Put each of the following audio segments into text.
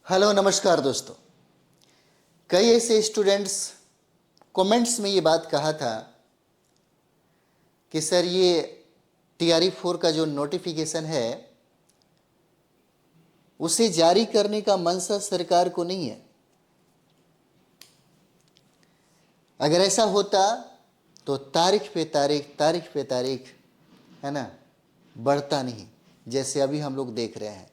Hello नमस्कार दोस्तों। कई ऐसे स्टूडेंट्स कमेंट्स में ये बात कहा था कि सर ये TRE 4 का जो नोटिफिकेशन है उसे जारी करने का मंशा सरकार को नहीं है। अगर ऐसा होता तो तारीख पे तारीख है ना, बढ़ता नहीं जैसे अभी हम लोग देख रहे हैं।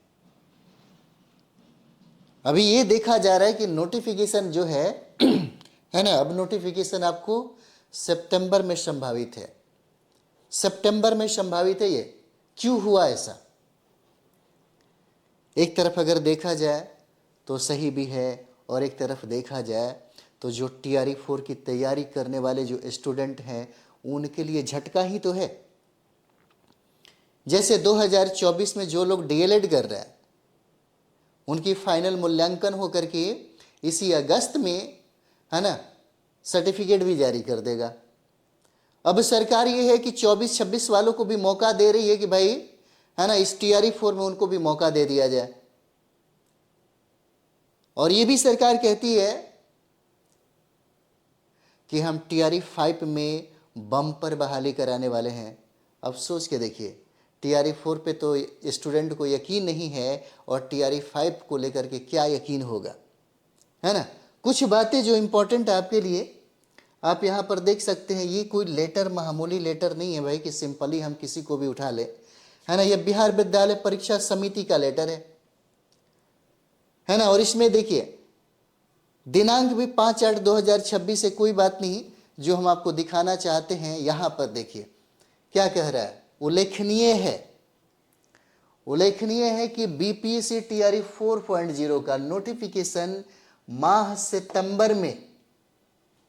अभी ये देखा जा रहा है कि नोटिफिकेशन जो है है ना, अब नोटिफिकेशन आपको सितंबर में संभावित है। सितंबर में संभावित है। ये क्यों हुआ ऐसा? एक तरफ अगर देखा जाए तो सही भी है और एक तरफ देखा जाए तो जो TRE 4 की तैयारी करने वाले जो स्टूडेंट हैं उनके लिए झटका ही तो है। जैसे 2024 में जो लोग DLED कर रहे हैं उनकी फाइनल मूल्यांकन होकर के इसी अगस्त में है ना सर्टिफिकेट भी जारी कर देगा। अब सरकार ये है कि 24-26 वालों को भी मौका दे रही है कि भाई है ना इस TRE 4 में उनको भी मौका दे दिया जाए। और ये भी सरकार कहती है कि हम TRE 5 में बम्पर बहाली कराने वाले हैं। अब सोच के देखिए, TRE 4 पे तो स्टूडेंट को यकीन नहीं है और TRE 5 को लेकर के क्या यकीन होगा, है ना। कुछ बातें जो इंपॉर्टेंट है आपके लिए आप यहाँ पर देख सकते हैं। ये कोई लेटर मामूली लेटर नहीं है भाई कि सिंपली हम किसी को भी उठा ले, है ना। ये बिहार विद्यालय परीक्षा समिति का लेटर है ना। और इसमें देखिए दिनांक भी 5/8/2026 है। कोई बात नहीं, जो हम आपको दिखाना चाहते हैं यहाँ पर देखिए क्या कह रहा है। उल्लेखनीय है कि BPSC TRE 4.0 का नोटिफिकेशन माह सितंबर में,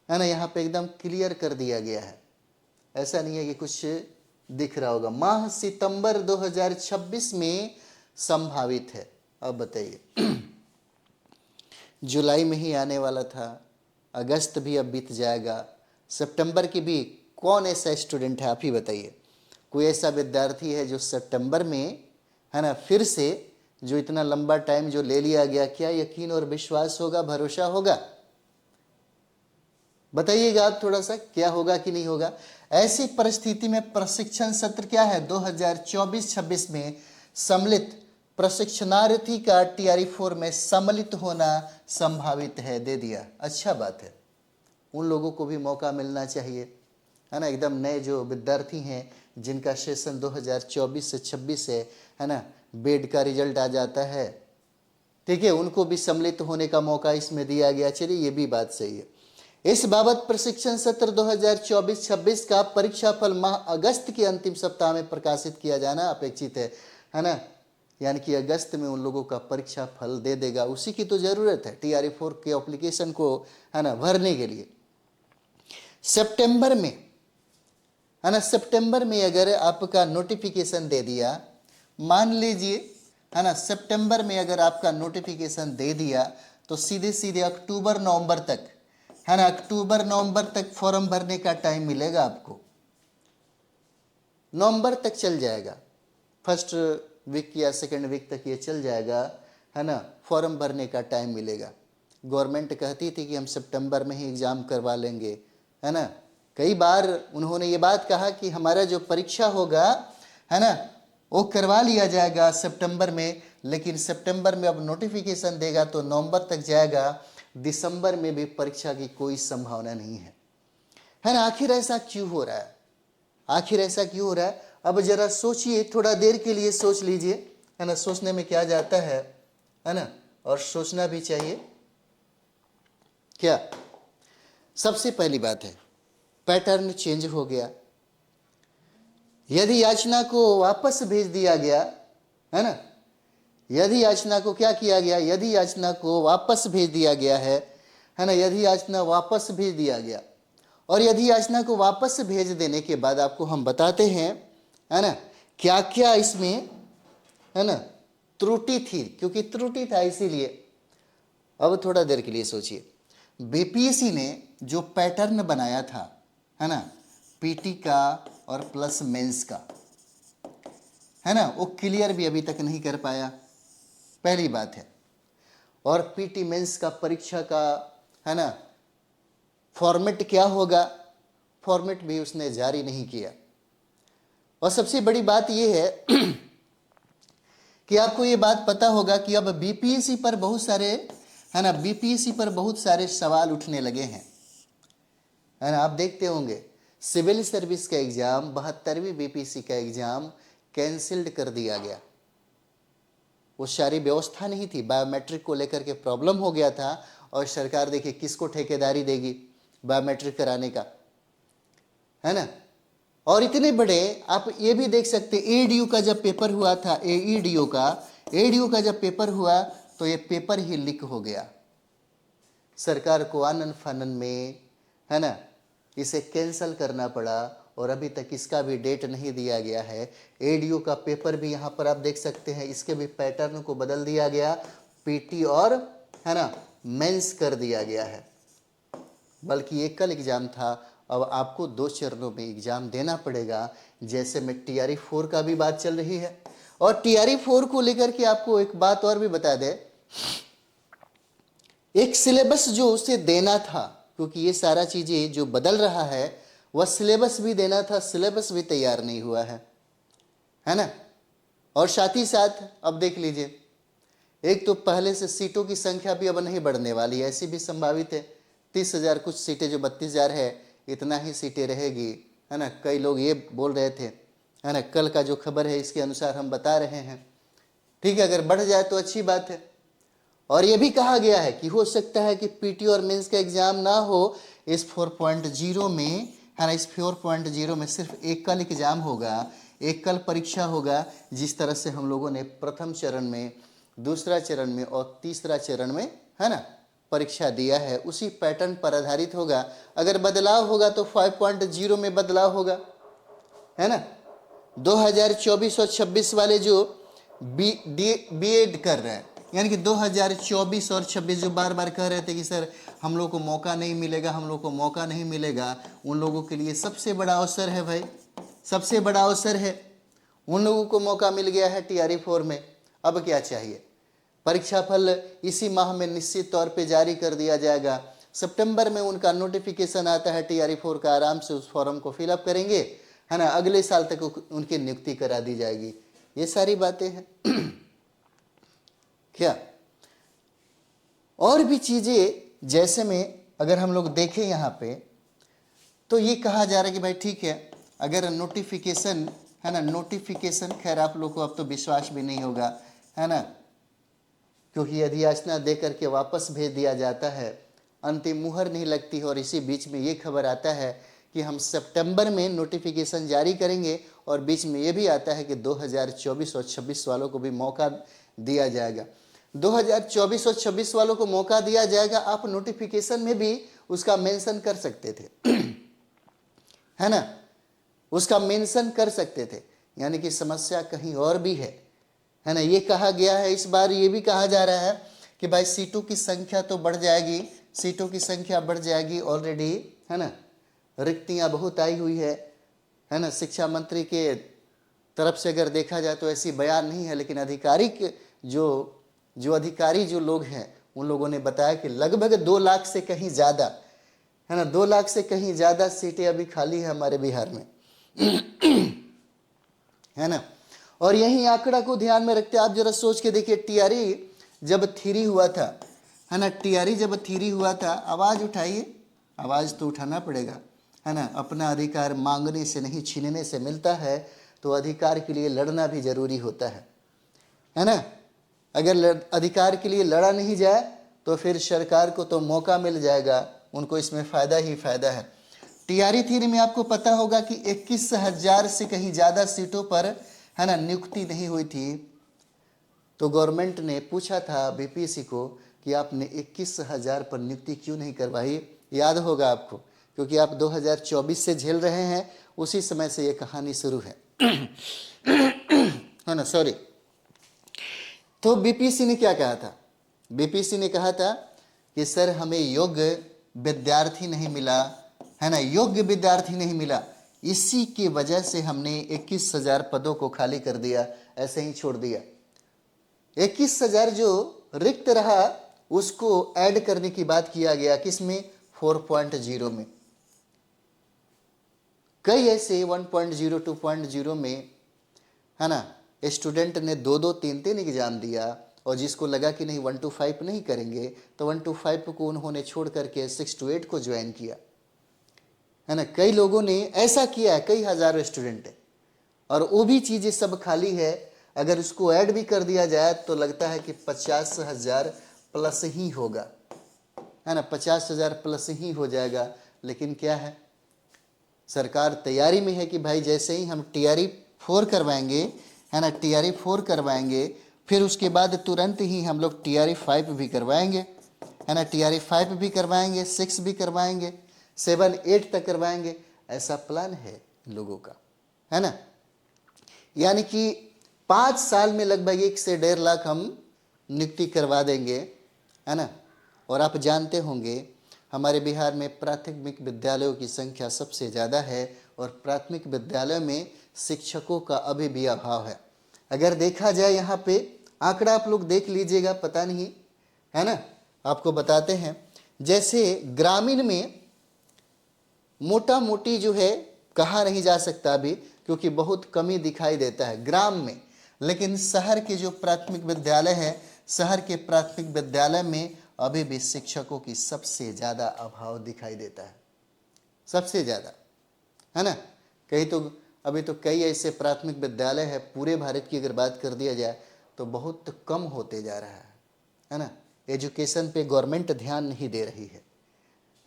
है ना, यहाँ पे एकदम क्लियर कर दिया गया है। ऐसा नहीं है कि कुछ दिख रहा होगा। माह सितंबर 2026 में संभावित है। अब बताइए जुलाई में ही आने वाला था, अगस्त भी अब बीत जाएगा, सितंबर की भी कौन ऐसा स्टूडेंट है आप ही बताइए। कोई ऐसा विद्यार्थी है जो सितंबर में, है ना, फिर से जो इतना लंबा टाइम जो ले लिया गया, क्या यकीन और विश्वास होगा, भरोसा होगा? बताइएगा आप थोड़ा सा, क्या होगा कि नहीं होगा। ऐसी परिस्थिति में प्रशिक्षण सत्र क्या है 2024-26 में सम्मिलित प्रशिक्षणार्थी का TRE 4 में सम्मिलित होना संभावित है। दे दिया, अच्छा बात है। उन लोगों को भी मौका मिलना चाहिए, है ना। एकदम नए जो विद्यार्थी हैं जिनका सेशन 2024 से 26 है ना, बेड का रिजल्ट आ जाता है, ठीक है, उनको भी सम्मिलित होने का मौका इसमें दिया गया। चलिए ये भी बात सही है। इस बाबत प्रशिक्षण सत्र 2024-26 का परीक्षाफल माह अगस्त के अंतिम सप्ताह में प्रकाशित किया जाना अपेक्षित है ना। यानी कि अगस्त में उन लोगों का परीक्षा फल दे देगा। उसी की तो जरूरत है TRE 4 के एप्लीकेशन को, है ना, भरने के लिए। सितंबर में, है ना, सितंबर में अगर आपका नोटिफिकेशन दे दिया, मान लीजिए, है ना, सितंबर में अगर आपका नोटिफिकेशन दे दिया तो सीधे सीधे अक्टूबर नवंबर तक, है ना, अक्टूबर नवंबर तक फॉर्म भरने का टाइम मिलेगा आपको। नवंबर तक चल जाएगा, फर्स्ट वीक या सेकेंड वीक तक ये चल जाएगा, है ना, फॉर्म भरने का टाइम मिलेगा। गवर्नमेंट कहती थी कि हम सितंबर में ही एग्ज़ाम करवा लेंगे, है ना। कई बार उन्होंने ये बात कहा कि हमारा जो परीक्षा होगा, है ना, वो करवा लिया जाएगा सितंबर में, लेकिन सितंबर में अब नोटिफिकेशन देगा तो नवंबर तक जाएगा, दिसंबर में भी परीक्षा की कोई संभावना नहीं है ना। आखिर ऐसा क्यों हो रहा है? आखिर ऐसा क्यों हो रहा है? अब जरा सोचिए, थोड़ा देर के लिए सोच लीजिए, है ना। सोचने में क्या जाता है ना, और सोचना भी चाहिए। क्या सबसे पहली बात है, पैटर्न चेंज हो गया। यदि याचना को वापस भेज दिया गया, है ना, यदि याचना को क्या किया गया, यदि याचना को वापस भेज दिया गया है ना, यदि याचना वापस भेज दिया गया, और यदि याचना को वापस भेज देने के बाद आपको हम बताते हैं, है ना, क्या क्या इसमें, है ना, त्रुटि थी, क्योंकि त्रुटि था इसीलिए। अब थोड़ा देर के लिए सोचिए, BPSC ने जो पैटर्न बनाया था, है ना, PT का और प्लस मेंस का, है ना, वो क्लियर भी अभी तक नहीं कर पाया, पहली बात है। और पीटी मेंस का परीक्षा का, है ना, फॉर्मेट क्या होगा, फॉर्मेट भी उसने जारी नहीं किया। और सबसे बड़ी बात यह है कि आपको ये बात पता होगा कि अब बीपीएससी पर बहुत सारे, है ना, बीपीएससी पर बहुत सारे सवाल उठने लगे हैं, है ना। आप देखते होंगे सिविल सर्विस का एग्जाम, 72वीं बीपीएससी का एग्जाम कैंसिल्ड कर दिया गया। वो सारी व्यवस्था नहीं थी, बायोमेट्रिक को लेकर के प्रॉब्लम हो गया था, और सरकार देखिए किसको ठेकेदारी देगी बायोमेट्रिक कराने का, है ना। और इतने बड़े आप ये भी देख सकते, एडीयू का जब पेपर हुआ था, एईडीयू का जब पेपर हुआ तो ये पेपर ही लीक हो गया। सरकार को आनन फानन में, है ना, इसे कैंसल करना पड़ा, और अभी तक इसका भी डेट नहीं दिया गया है। एडीयू का पेपर भी यहाँ पर आप देख सकते हैं, इसके भी पैटर्न को बदल दिया गया, पीटी और, है ना, मेंस कर दिया गया है। बल्कि एक कल एग्जाम था, अब आपको 2 चरणों में एग्जाम देना पड़ेगा। जैसे में टीआरई 4 का भी बात चल रही है, और टीआरई 4 को लेकर के आपको एक बात और भी बता दे, एक सिलेबस जो उसे देना था, क्योंकि ये सारा चीजें जो बदल रहा है, वह सिलेबस भी देना था, सिलेबस भी तैयार नहीं हुआ है ना। और साथ ही साथ अब देख लीजिए, एक तो पहले से सीटों की संख्या भी अब नहीं बढ़ने वाली, ऐसी भी संभावित है। 30,000 कुछ सीटें जो 32,000 है, इतना ही सीटें रहेगी, है ना। कई लोग ये बोल रहे थे, है ना, कल का जो खबर है इसके अनुसार हम बता रहे हैं। ठीक है, अगर बढ़ जाए तो अच्छी बात है। और ये भी कहा गया है कि हो सकता है कि पीटी और मेंस का एग्जाम ना हो इस 4.0 में, है ना। इस 4.0 में सिर्फ एक कल एग्जाम होगा, एक कल परीक्षा होगा, जिस तरह से हम लोगों ने प्रथम चरण में, दूसरा चरण में और तीसरा चरण में, है ना, परीक्षा दिया है, उसी पैटर्न पर आधारित होगा। अगर बदलाव होगा तो 5.0 में बदलाव होगा, है ना। 2024 और 26 वाले जो बीएड कर रहे हैं, यानी कि 2024 और 26 जो बार बार कह रहे थे कि सर हम लोग को मौका नहीं मिलेगा, हम लोग को मौका नहीं मिलेगा, उन लोगों के लिए सबसे बड़ा अवसर है भाई, सबसे बड़ा अवसर है। उन लोगों को मौका मिल गया है टीआरई 4 में। अब क्या चाहिए, परीक्षा फल इसी माह में निश्चित तौर पे जारी कर दिया जाएगा। सितंबर में उनका नोटिफिकेशन आता है टीआरई 4 का, आराम से उस फॉर्म को फिलअप करेंगे, है ना। अगले साल तक उनकी नियुक्ति करा दी जाएगी। ये सारी बातें हैं क्या। और भी चीजें, जैसे में अगर हम लोग देखें यहाँ पे, तो ये कहा जा रहा है कि भाई ठीक है, अगर नोटिफिकेशन, है ना, नोटिफिकेशन, खैर आप लोग को अब तो विश्वास भी नहीं होगा, है ना, क्योंकि अधियाचना दे करके वापस भेज दिया जाता है, अंतिम मुहर नहीं लगती है। और इसी बीच में ये खबर आता है कि हम सितंबर में नोटिफिकेशन जारी करेंगे, और बीच में ये भी आता है कि 2024 और 26 वालों को भी मौका दिया जाएगा। 2024 और 26 वालों को मौका दिया जाएगा, आप नोटिफिकेशन में भी उसका मेंशन कर सकते थे है ना, उसका मेंशन कर सकते थे। यानी कि समस्या कहीं और भी है ना। ये कहा गया है, इस बार ये भी कहा जा रहा है कि भाई सीटों की संख्या तो बढ़ जाएगी, सीटों की संख्या बढ़ जाएगी ऑलरेडी, है ना। रिक्तियां बहुत आई हुई है ना। शिक्षा मंत्री के तरफ से अगर देखा जाए तो ऐसी बयान नहीं है, लेकिन आधिकारिक जो अधिकारी जो लोग हैं, उन लोगों ने बताया कि लगभग 2 लाख से कहीं ज़्यादा, है ना, 2 लाख से कहीं ज़्यादा सीटें अभी खाली है हमारे बिहार में है ना। और यही आंकड़ा को ध्यान में रखते आप जरा सोच के देखिए, टीआरई जब 3 हुआ था, है ना, टीआरई जब 3 हुआ था, आवाज़ उठाइए, आवाज़ तो उठाना पड़ेगा, है ना। अपना अधिकार मांगने से नहीं छीनने से मिलता है, तो अधिकार के लिए लड़ना भी जरूरी होता है ना। अगर अधिकार के लिए लड़ा नहीं जाए तो फिर सरकार को तो मौका मिल जाएगा, उनको इसमें फ़ायदा ही फ़ायदा है। टीआरई 3 में आपको पता होगा कि 21,000 से कहीं ज़्यादा सीटों पर, है ना, नियुक्ति नहीं हुई थी। तो गवर्नमेंट ने पूछा था बीपीएससी को कि आपने 21,000 पर नियुक्ति क्यों नहीं करवाई। याद होगा आपको, क्योंकि आप 2024 से झेल रहे हैं, उसी समय से ये कहानी शुरू है है ना, सॉरी। तो बीपीएससी ने क्या कहा था, बीपीएससी ने कहा था कि सर हमें योग्य विद्यार्थी नहीं मिला, है ना, योग्य विद्यार्थी नहीं मिला, इसी की वजह से हमने 21,000 पदों को खाली कर दिया, ऐसे ही छोड़ दिया। 21,000 जो रिक्त रहा, उसको ऐड करने की बात किया गया, किसमें? 4.0 में। कई ऐसे 1.0 2.0 में, है ना, स्टूडेंट ने 2 3 एग्जाम दिया, और जिसको लगा कि नहीं 1 to 5 नहीं करेंगे, तो 1 to 5 को उन्होंने छोड़ करके 6 to 8 को ज्वाइन किया, है ना। कई लोगों ने ऐसा किया है, कई हजारों स्टूडेंट है, और वो भी चीज़ें सब खाली है। अगर उसको ऐड भी कर दिया जाए तो लगता है कि 50,000 प्लस ही होगा, है ना, 50,000 प्लस ही हो जाएगा। लेकिन क्या है, सरकार तैयारी में है कि भाई जैसे ही हम TRE 4 करवाएंगे, है ना, TRE 4 करवाएंगे, फिर उसके बाद तुरंत ही हम लोग TRE 5 भी करवाएंगे, है ना, TRE 5 भी करवाएंगे, 6 भी करवाएंगे, 7 8 तक करवाएंगे। ऐसा प्लान है लोगों का, है ना। यानी कि 5 साल में लगभग 1 से 1.5 लाख हम नियुक्ति करवा देंगे, है ना। और आप जानते होंगे हमारे बिहार में प्राथमिक विद्यालयों की संख्या सबसे ज़्यादा है, और प्राथमिक विद्यालय में शिक्षकों का अभी भी अभाव है। अगर देखा जाए यहाँ पे आंकड़ा आप लोग देख लीजिएगा, पता नहीं, है ना, आपको बताते हैं। जैसे ग्रामीण में मोटा मोटी जो है कहा नहीं जा सकता अभी, क्योंकि बहुत कमी दिखाई देता है ग्राम में, लेकिन शहर के जो प्राथमिक विद्यालय है, शहर के प्राथमिक विद्यालय में अभी भी शिक्षकों की सबसे ज़्यादा अभाव दिखाई देता है, सबसे ज़्यादा, है ना। कहीं तो अभी तो कई ऐसे प्राथमिक विद्यालय है, पूरे भारत की अगर बात कर दिया जाए तो बहुत कम होते जा रहा है ना। एजुकेशन पे गवर्नमेंट ध्यान नहीं दे रही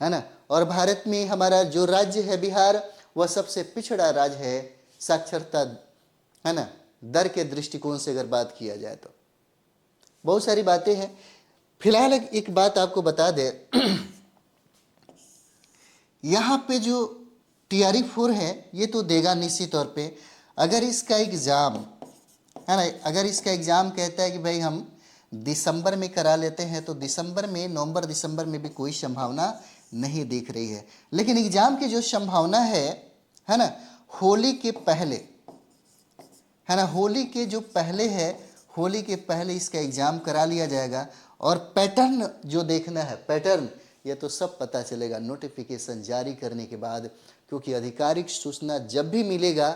है ना। और भारत में हमारा जो राज्य है बिहार, वह सबसे पिछड़ा राज्य है साक्षरता, है ना, दर के दृष्टिकोण से अगर बात किया जाए तो। बहुत सारी बातें हैं। फिलहाल एक बात आपको बता दे, यहाँ पे जो TRE 4 है ये तो देगा निश्चित तौर पे। अगर इसका एग्ज़ाम, है ना, अगर इसका एग्ज़ाम कहता है कि भाई हम दिसंबर में करा लेते हैं, तो दिसंबर में, नवंबर दिसंबर में भी कोई संभावना नहीं दिख रही है। लेकिन एग्ज़ाम की जो संभावना है ना, होली के पहले, है ना, होली के जो पहले है, होली के पहले इसका एग्ज़ाम करा लिया जाएगा। और पैटर्न जो देखना है, पैटर्न ये तो सब पता चलेगा नोटिफिकेशन जारी करने के बाद, क्योंकि आधिकारिक सूचना जब भी मिलेगा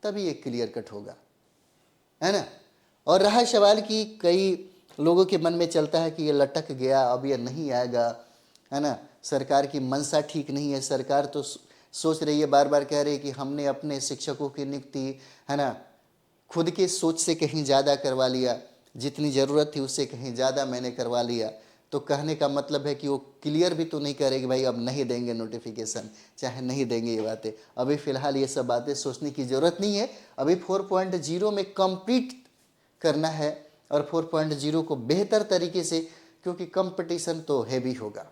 तभी ये क्लियर कट होगा, है ना। और रहा सवाल कि कई लोगों के मन में चलता है कि ये लटक गया, अब ये नहीं आएगा, है ना, सरकार की मंशा ठीक नहीं है। सरकार तो सोच रही है, बार बार कह रही है कि हमने अपने शिक्षकों की नियुक्ति, है ना, खुद के सोच से कहीं ज़्यादा करवा लिया, जितनी ज़रूरत थी उससे कहीं ज़्यादा मैंने करवा लिया। तो कहने का मतलब है कि वो क्लियर भी तो नहीं करेगी भाई अब नहीं देंगे नोटिफिकेशन, चाहे नहीं देंगे ये बातें। अभी फ़िलहाल ये सब बातें सोचने की ज़रूरत नहीं है। अभी 4.0 में कंप्लीट करना है, और 4.0 को बेहतर तरीके से, क्योंकि कंपटीशन तो हैवी होगा,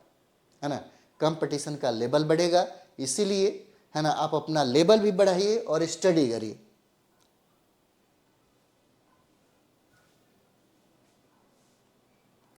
है ना, कंपटीशन का लेवल बढ़ेगा। इसीलिए, है ना, आप अपना लेवल भी बढ़ाइए और स्टडी करिए।